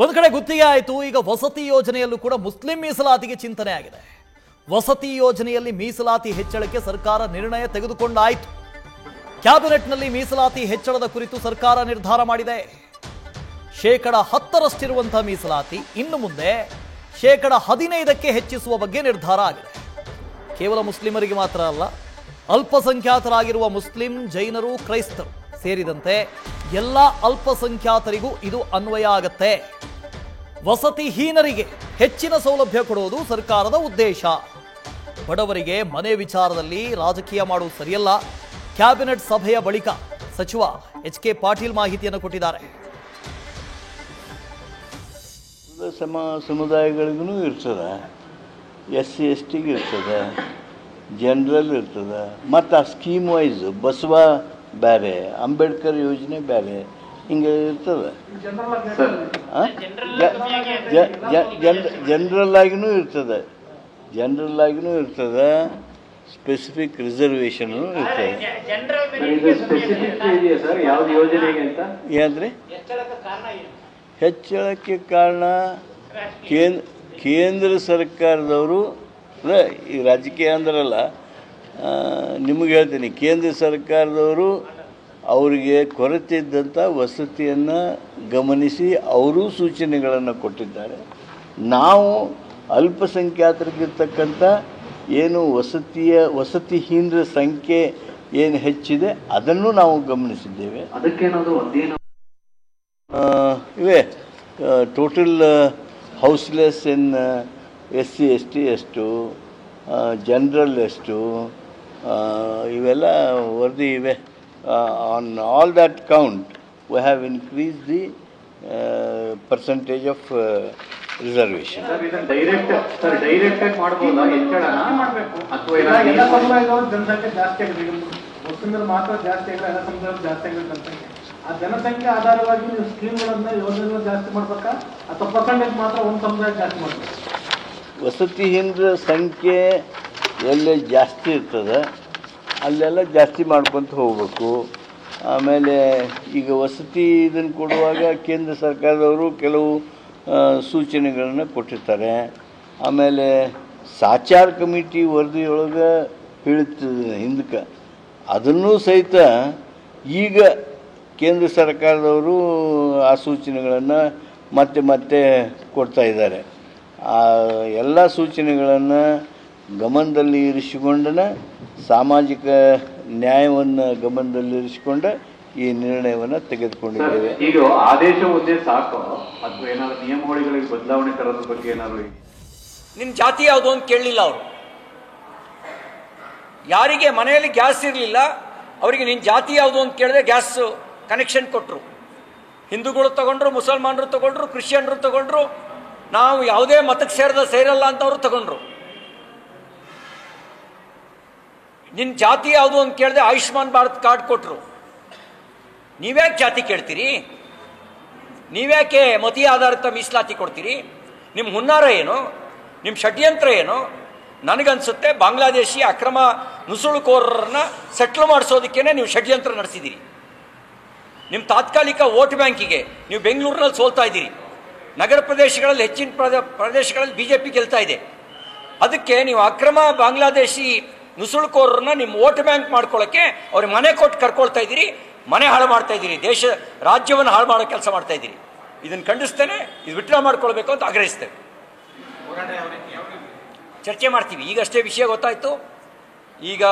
ಒಂದು ಕಡೆ ಗುತ್ತಿಗೆ ಆಯಿತು. ಈಗ ವಸತಿ ಯೋಜನೆಯಲ್ಲೂ ಕೂಡ ಮುಸ್ಲಿಂ ಮೀಸಲಾತಿಗೆ ಚಿಂತನೆ ಆಗಿದೆ. ವಸತಿ ಯೋಜನೆಯಲ್ಲಿ ಮೀಸಲಾತಿ ಹೆಚ್ಚಳಕ್ಕೆ ಸರ್ಕಾರ ನಿರ್ಣಯ ತೆಗೆದುಕೊಂಡಾಯಿತು. ಕ್ಯಾಬಿನೆಟ್ನಲ್ಲಿ ಮೀಸಲಾತಿ ಹೆಚ್ಚಳದ ಕುರಿತು ಸರ್ಕಾರ ನಿರ್ಧಾರ ಮಾಡಿದೆ. 10% ಮೀಸಲಾತಿ ಇನ್ನು ಮುಂದೆ 15% ಹೆಚ್ಚಿಸುವ ಬಗ್ಗೆ ನಿರ್ಧಾರ ಆಗಿದೆ. ಕೇವಲ ಮುಸ್ಲಿಮರಿಗೆ ಮಾತ್ರ ಅಲ್ಲ, ಅಲ್ಪಸಂಖ್ಯಾತರಾಗಿರುವ ಮುಸ್ಲಿಂ, ಜೈನರು, ಕ್ರೈಸ್ತರು ಸೇರಿದಂತೆ ಎಲ್ಲ ಅಲ್ಪಸಂಖ್ಯಾತರಿಗೂ ಇದು ಅನ್ವಯ ಆಗತ್ತೆ. ವಸತಿಹೀನರಿಗೆ ಹೆಚ್ಚಿನ ಸೌಲಭ್ಯ ಕೊಡುವುದು ಸರ್ಕಾರದ ಉದ್ದೇಶ. ಬಡವರಿಗೆ ಮನೆ ವಿಚಾರದಲ್ಲಿ ರಾಜಕೀಯ ಮಾಡುವುದು ಸರಿಯಲ್ಲ. ಕ್ಯಾಬಿನೆಟ್ ಸಭೆಯ ಬಳಿಕ ಸಚಿವ ಎಚ್.ಕೆ. ಪಾಟೀಲ್ ಮಾಹಿತಿಯನ್ನು ಕೊಟ್ಟಿದ್ದಾರೆ. ಸಮುದಾಯಗಳಿಗೂ ಇರ್ತದೆ, SC ST ಇರ್ತದೆ, ಜನರಲ್ ಇರ್ತದೆ, ಮತ್ತು ಆ ಸ್ಕೀಮ್ ವೈಸ್ ಬಸವ ಬೇರೆ, ಅಂಬೇಡ್ಕರ್ ಯೋಜನೆ ಬೇರೆ, ಹಿಂಗೆ ಇರ್ತದೆ. ಜನರಲ್ ಆಗಿನೂ ಇರ್ತದೆ, ಸ್ಪೆಸಿಫಿಕ್ ರಿಸರ್ವೇಷನ್ ಇರ್ತದೆ. ಏನಂದ್ರೆ ಹೆಚ್ಚಳಕ್ಕೆ ಕಾರಣ ಕೇಂದ್ರ ಸರ್ಕಾರದವರು, ಈ ರಾಜಕೀಯ ಅಂದ್ರಲ್ಲ, ನಿಮಗೆ ಹೇಳ್ತೀನಿ, ಕೇಂದ್ರ ಸರ್ಕಾರದವರು ಅವರಿಗೆ ಕೊರತೆ ಇದ್ದಂಥ ವಸತಿಯನ್ನು ಗಮನಿಸಿ ಅವರೂ ಸೂಚನೆಗಳನ್ನು ಕೊಟ್ಟಿದ್ದಾರೆ. ನಾವು ಅಲ್ಪಸಂಖ್ಯಾತರಿಗಿರ್ತಕ್ಕಂಥ ಏನು ವಸತಿಹೀನರ ಸಂಖ್ಯೆ ಏನು ಹೆಚ್ಚಿದೆ ಅದನ್ನು ನಾವು ಗಮನಿಸಿದ್ದೇವೆ. ಅದಕ್ಕೇನಾದರೂ ಇವೇ ಟೋಟಲ್ ಹೌಸ್ಲೆಸ್ ಇನ್ SC ST ಎಷ್ಟು, ಜನರಲ್ ಎಷ್ಟು, ಇವೆಲ್ಲ ವರದಿ ಇವೆ. On all that count we have increase the percentage of reservation. Direct ಮಾಡ್ಬೋದಾ ಹೆಚ್ಚಳನ? ಅಥವಾ ಎಲ್ಲ ಸಮುದಾಯದವರು ಜನಸಂಖ್ಯೆ ಜಾಸ್ತಿ ಆಗಿದೆ, ಮುಸ್ಲಿಮರು ಮಾತ್ರ ಜಾಸ್ತಿ ಆಗಿಲ್ಲ, ಎಲ್ಲ ಸಮುದಾಯಗಳು ಜಾಸ್ತಿ ಆಗಿದೆ ಜನಸಂಖ್ಯೆ. ಆ ಜನಸಂಖ್ಯೆ ಆಧಾರವಾಗಿ ನೀವು ಸ್ಕೀಮ್ಗಳನ್ನ ಯೋಜನೆಗಳನ್ನ ಜಾಸ್ತಿ ಮಾಡ್ಬೇಕಾ ಅಥವಾ ಪರ್ಸೆಂಟೇಜ್ ಮಾತ್ರ ಒಂದು ಸಮುದಾಯ ಜಾಸ್ತಿ ಮಾಡ್ಬೇಕು? ವಸತಿಹೀನರ ಸಂಖ್ಯೆ ಎಲ್ಲೇ ಜಾಸ್ತಿ ಇರ್ತದೆ ಅಲ್ಲೆಲ್ಲ ಜಾಸ್ತಿ ಮಾಡ್ಕೊತ ಹೋಗ್ಬೇಕು. ಆಮೇಲೆ ಈಗ ವಸತಿ ಇದನ್ನು ಕೊಡುವಾಗ ಕೇಂದ್ರ ಸರ್ಕಾರದವರು ಕೆಲವು ಸೂಚನೆಗಳನ್ನು ಕೊಟ್ಟಿರ್ತಾರೆ. ಆಮೇಲೆ ಸಾಚಾರ್ ಕಮಿಟಿ ವರದಿಯೊಳಗೆ ಹೇಳ್ತದೆ ಹಿಂದಕ್ಕೆ, ಅದನ್ನೂ ಸಹಿತ ಈಗ ಕೇಂದ್ರ ಸರ್ಕಾರದವರು ಆ ಸೂಚನೆಗಳನ್ನು ಮತ್ತೆ ಕೊಡ್ತಾ ಇದ್ದಾರೆ. ಆ ಎಲ್ಲ ಸೂಚನೆಗಳನ್ನು ಗಮನದಲ್ಲಿ ಇರಿಸಿಕೊಂಡೇ ಸಾಮಾಜಿಕ ನ್ಯಾಯವನ್ನು ಗಮನದಲ್ಲಿರಿಸಿಕೊಂಡ ಈ ನಿರ್ಣಯವನ್ನು ತೆಗೆದುಕೊಂಡಿದ್ದೇವೆ. ಈಗ ಆದೇಶ ಒಂದೇ ಸಾಕು ಅಥವಾ ಏನಾದ್ರು ನಿಯಮಾವಳಿಗಳಿಗೆ ಬದಲಾವಣೆ ತರೋದ್ರ ಬಗ್ಗೆ ಏನಾದ್ರು? ನಿನ್ನ ಜಾತಿ ಯಾವುದು ಅಂತ ಕೇಳಲಿಲ್ಲ ಅವರು. ಯಾರಿಗೆ ಮನೆಯಲ್ಲಿ ಗ್ಯಾಸ್ ಇರಲಿಲ್ಲ ಅವರಿಗೆ ನಿನ್ನ ಜಾತಿ ಯಾವುದು ಅಂತ ಕೇಳಿದ್ರೆ ಗ್ಯಾಸ್ ಕನೆಕ್ಷನ್ ಕೊಟ್ಟರು. ಹಿಂದೂಗಳು ತಗೊಂಡ್ರು, ಮುಸಲ್ಮಾನರು ತಗೊಂಡ್ರು, ಕ್ರಿಶ್ಚಿಯನ್ರು ತಗೊಂಡ್ರು, ನಾವು ಯಾವುದೇ ಮತಕ್ಕೆ ಸೇರಲ್ಲ ಅಂತವರು ತಗೊಂಡ್ರು. ನಿನ್ನ ಜಾತಿ ಯಾವುದು ಅಂತ ಕೇಳಿದ್ರೆ ಆಯುಷ್ಮಾನ್ ಭಾರತ್ ಕಾರ್ಡ್ ಕೊಟ್ಟರು. ನೀವ್ಯಾಕೆ ಜಾತಿ ಕೇಳ್ತೀರಿ? ನೀವ್ಯಾಕೆ ಮತೀಯ ಆಧಾರಿತ ಮೀಸಲಾತಿ ಕೊಡ್ತೀರಿ? ನಿಮ್ಮ ಹುನ್ನಾರ ಏನು? ನಿಮ್ಮ ಷಡ್ಯಂತ್ರ ಏನು? ನನಗನ್ಸುತ್ತೆ ಬಾಂಗ್ಲಾದೇಶಿ ಅಕ್ರಮ ನುಸುಳುಕೋರರನ್ನ ಸೆಟ್ಲ್ ಮಾಡಿಸೋದಕ್ಕೇನೆ ನೀವು ಷಡ್ಯಂತ್ರ ನಡೆಸಿದ್ದೀರಿ. ನಿಮ್ಮ ತಾತ್ಕಾಲಿಕ ವೋಟ್ ಬ್ಯಾಂಕಿಗೆ ನೀವು ಬೆಂಗಳೂರಿನಲ್ಲಿ ಸೋಲ್ತಾ ಇದ್ದೀರಿ. ನಗರ ಪ್ರದೇಶಗಳಲ್ಲಿ ಹೆಚ್ಚಿನ ಪ್ರದೇಶಗಳಲ್ಲಿ BJP ಗೆಲ್ತಾ ಇದೆ. ಅದಕ್ಕೆ ನೀವು ಅಕ್ರಮ ಬಾಂಗ್ಲಾದೇಶಿ ನುಸುಳುಕೋರರನ್ನ ನಿಮ್ಮ ವೋಟ್ ಬ್ಯಾಂಕ್ ಮಾಡ್ಕೊಳ್ಳೋಕ್ಕೆ ಅವ್ರಿಗೆ ಮನೆ ಕೊಟ್ಟು ಕರ್ಕೊಳ್ತಾ ಇದ್ದೀರಿ, ಮನೆ ಹಾಳು ಮಾಡ್ತಾ ಇದ್ದೀರಿ, ರಾಜ್ಯವನ್ನು ಹಾಳು ಮಾಡೋ ಕೆಲಸ ಮಾಡ್ತಾ ಇದ್ದೀರಿ. ಇದನ್ನು ಖಂಡಿಸ್ತೇನೆ. ಇದು ವಿಡ್ರಾ ಮಾಡ್ಕೊಳ್ಬೇಕು ಅಂತ ಆಗ್ರಹಿಸ್ತೇವೆ. ಚರ್ಚೆ ಮಾಡ್ತೀವಿ. ಈಗಷ್ಟೇ ವಿಷಯ ಗೊತ್ತಾಯಿತು. ಈಗ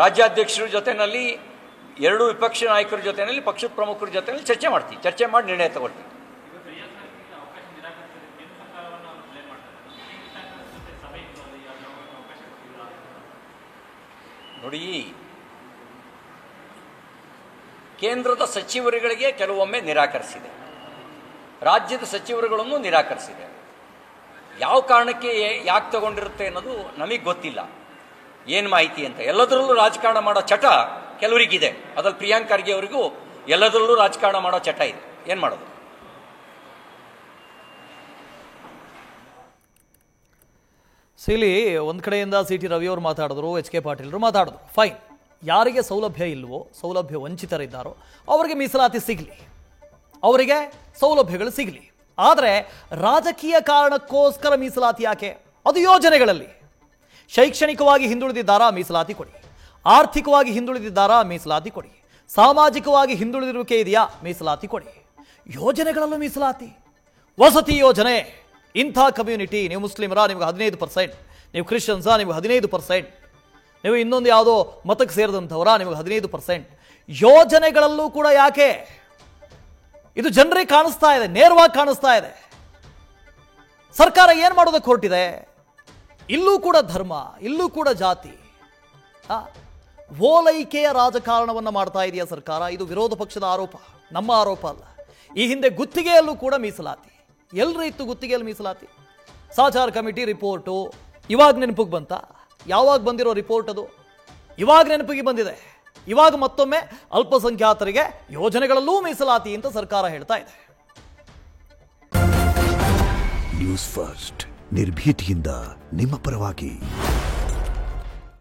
ರಾಜ್ಯಾಧ್ಯಕ್ಷರ ಜೊತೆಯಲ್ಲಿ, ಎರಡೂ ವಿಪಕ್ಷ ನಾಯಕರ ಜೊತೆಯಲ್ಲಿ, ಪಕ್ಷದ ಪ್ರಮುಖರ ಜೊತೆಯಲ್ಲಿ ಚರ್ಚೆ ಮಾಡ್ತೀವಿ. ಚರ್ಚೆ ಮಾಡಿ ನಿರ್ಣಯ ತಗೊಳ್ತೀವಿ. ನೋಡಿ, ಕೇಂದ್ರದ ಸಚಿವರುಗಳಿಗೆ ಕೆಲವೊಮ್ಮೆ ನಿರಾಕರಿಸಿದೆ, ರಾಜ್ಯದ ಸಚಿವರುಗಳನ್ನು ನಿರಾಕರಿಸಿದೆ. ಯಾವ ಕಾರಣಕ್ಕೆ ಯಾಕೆ ತಗೊಂಡಿರುತ್ತೆ ಅನ್ನೋದು ನಮಗೆ ಗೊತ್ತಿಲ್ಲ. ಏನು ಮಾಹಿತಿ ಅಂತ. ಎಲ್ಲದರಲ್ಲೂ ರಾಜಕಾರಣ ಮಾಡೋ ಚಟ ಕೆಲವರಿಗಿದೆ. ಅದ್ರಲ್ಲಿ ಪ್ರಿಯಾಂಕ್ ಖರ್ಗೆ ಅವರಿಗೂ ಎಲ್ಲದರಲ್ಲೂ ರಾಜಕಾರಣ ಮಾಡೋ ಚಟ ಇದೆ. ಏನು ಮಾಡೋದು? ಇಲ್ಲಿ ಒಂದು ಕಡೆಯಿಂದ CT ರವಿಯವರು ಮಾತಾಡಿದ್ರು, ಎಚ್.ಕೆ. ಪಾಟೀಲರು ಮಾತಾಡಿದ್ರು. ಫೈನ್, ಯಾರಿಗೆ ಸೌಲಭ್ಯ ಇಲ್ವೋ, ಸೌಲಭ್ಯ ವಂಚಿತರಿದ್ದಾರೋ ಅವರಿಗೆ ಮೀಸಲಾತಿ ಸಿಗಲಿ, ಅವರಿಗೆ ಸೌಲಭ್ಯಗಳು ಸಿಗಲಿ. ಆದರೆ ರಾಜಕೀಯ ಕಾರಣಕ್ಕೋಸ್ಕರ ಮೀಸಲಾತಿ ಯಾಕೆ? ಅದು ಯೋಜನೆಗಳಲ್ಲಿ. ಶೈಕ್ಷಣಿಕವಾಗಿ ಹಿಂದುಳಿದಿದ್ದಾರಾ? ಮೀಸಲಾತಿ ಕೊಡಿ. ಆರ್ಥಿಕವಾಗಿ ಹಿಂದುಳಿದಿದ್ದಾರಾ? ಮೀಸಲಾತಿ ಕೊಡಿ. ಸಾಮಾಜಿಕವಾಗಿ ಹಿಂದುಳಿದಿರುವಿಕೆ ಇದೆಯಾ? ಮೀಸಲಾತಿ ಕೊಡಿ. ಯೋಜನೆಗಳಲ್ಲೂ ಮೀಸಲಾತಿ. ವಸತಿ ಯೋಜನೆ, ಇಂಥ ಕಮ್ಯುನಿಟಿ, ನೀವು ಮುಸ್ಲಿಮರ ನಿಮಗೆ 15%, ನೀವು ಕ್ರಿಶ್ಚಿಯನ್ಸ ನಿಮಗೆ 15%, ನೀವು ಇನ್ನೊಂದು ಯಾವುದೋ ಮತಕ್ಕೆ ಸೇರಿದಂಥವರ ನಿಮಗೆ 15%. ಯೋಜನೆಗಳಲ್ಲೂ ಕೂಡ ಯಾಕೆ? ಇದು ಜನರಿಗೆ ಕಾಣಿಸ್ತಾ ಇದೆ, ನೇರವಾಗಿ ಕಾಣಿಸ್ತಾ ಇದೆ. ಸರ್ಕಾರ ಏನು ಮಾಡೋದಕ್ಕೆ ಹೊರಟಿದೆ? ಇಲ್ಲೂ ಕೂಡ ಧರ್ಮ, ಇಲ್ಲೂ ಕೂಡ ಜಾತಿ, ಓಲೈಕೆಯ ರಾಜಕಾರಣವನ್ನು ಮಾಡ್ತಾ ಇದೆಯಾ ಸರ್ಕಾರ? ಇದು ವಿರೋಧ ಪಕ್ಷದ ಆರೋಪ, ನಮ್ಮ ಆರೋಪ ಅಲ್ಲ. ಈ ಹಿಂದೆ ಗುತ್ತಿಗೆಯಲ್ಲೂ ಕೂಡ ಮೀಸಲಾತಿ. ಎಲ್ಲರೂ ಇತ್ತು ಗುತ್ತಿಗೆಯಲ್ಲಿ ಮೀಸಲಾತಿ. ಸಾಚಾರ್ ಕಮಿಟಿ ರಿಪೋರ್ಟು ಇವಾಗ ನೆನಪಿಗೆ ಬಂತ? ಯಾವಾಗ ಬಂದಿರೋ ರಿಪೋರ್ಟ್ ಅದು? ಇವಾಗ ನೆನಪಿಗೆ ಬಂದಿದೆ. ಇವಾಗ ಮತ್ತೊಮ್ಮೆ ಅಲ್ಪಸಂಖ್ಯಾತರಿಗೆ ಯೋಜನೆಗಳಲ್ಲೂ ಮೀಸಲಾತಿ ಅಂತ ಸರ್ಕಾರ ಹೇಳ್ತಾ ಇದೆ. ನ್ಯೂಸ್ ಫಸ್ಟ್, ನಿರ್ಭೀತಿಯಿಂದ ನಿಮ್ಮ ಪರವಾಗಿ.